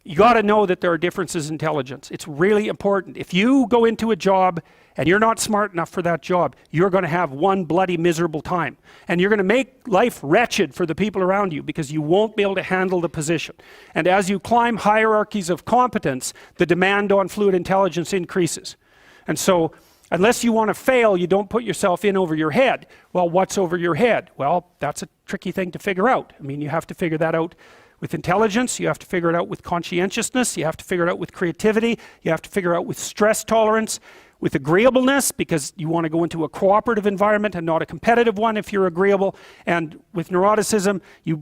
You got to know that there are differences in intelligence. It's really important. If you go into a job and you're not smart enough for that job, you're going to have one bloody miserable time. And you're going to make life wretched for the people around you because you won't be able to handle the position. And as you climb hierarchies of competence, the demand on fluid intelligence increases. And so, unless you want to fail, you don't put yourself in over your head. Well, what's over your head? Well, that's a tricky thing to figure out. I mean, you have to figure that out with intelligence, you have to figure it out with conscientiousness, you have to figure it out with creativity, you have to figure it out with stress tolerance, with agreeableness, because you want to go into a cooperative environment and not a competitive one if you're agreeable. And with neuroticism, you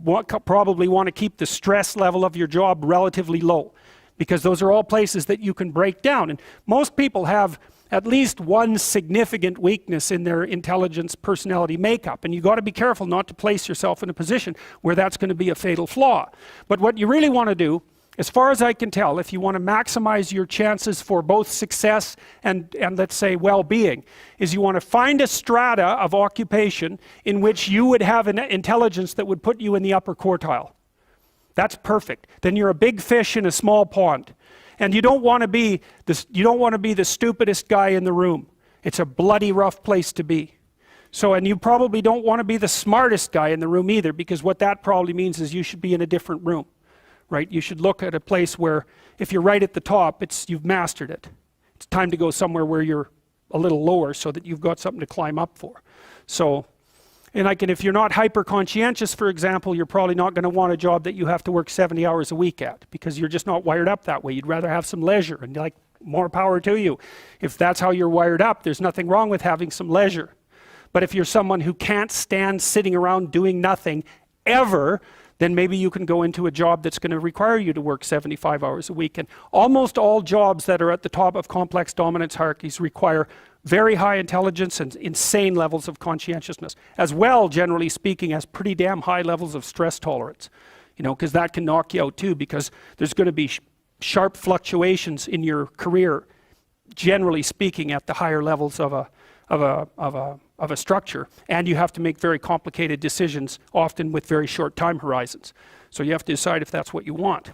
probably want to keep the stress level of your job relatively low, because those are all places that you can break down. And most people have at least one significant weakness in their intelligence personality makeup, and you got to be careful not to place yourself in a position where that's going to be a fatal flaw. But what you really want to do, as far as I can tell, if you want to maximize your chances for both success and let's say well-being, is you want to find a strata of occupation in which you would have an intelligence that would put you in the upper quartile. That's perfect. Then you're a big fish in a small pond. And you don't want to be the stupidest guy in the room. It's a bloody rough place to be. So, and you probably don't want to be the smartest guy in the room either, because what that probably means is you should be in a different room, right? You should look at a place where if you're right at the top, you've mastered it. It's time to go somewhere where you're a little lower so that you've got something to climb up for. So, and if you're not hyper conscientious, for example, you're probably not going to want a job that you have to work 70 hours a week at, because you're just not wired up that way. You'd rather have some leisure, and like, more power to you. If that's how you're wired up, there's nothing wrong with having some leisure. But if you're someone who can't stand sitting around doing nothing ever, then maybe you can go into a job that's going to require you to work 75 hours a week. And almost all jobs that are at the top of complex dominance hierarchies require very high intelligence and insane levels of conscientiousness, as well, generally speaking, as pretty damn high levels of stress tolerance. You know, because that can knock you out too, because there's going to be sharp fluctuations in your career, generally speaking, at the higher levels of a structure, and you have to make very complicated decisions, often with very short time horizons. So you have to decide if that's what you want.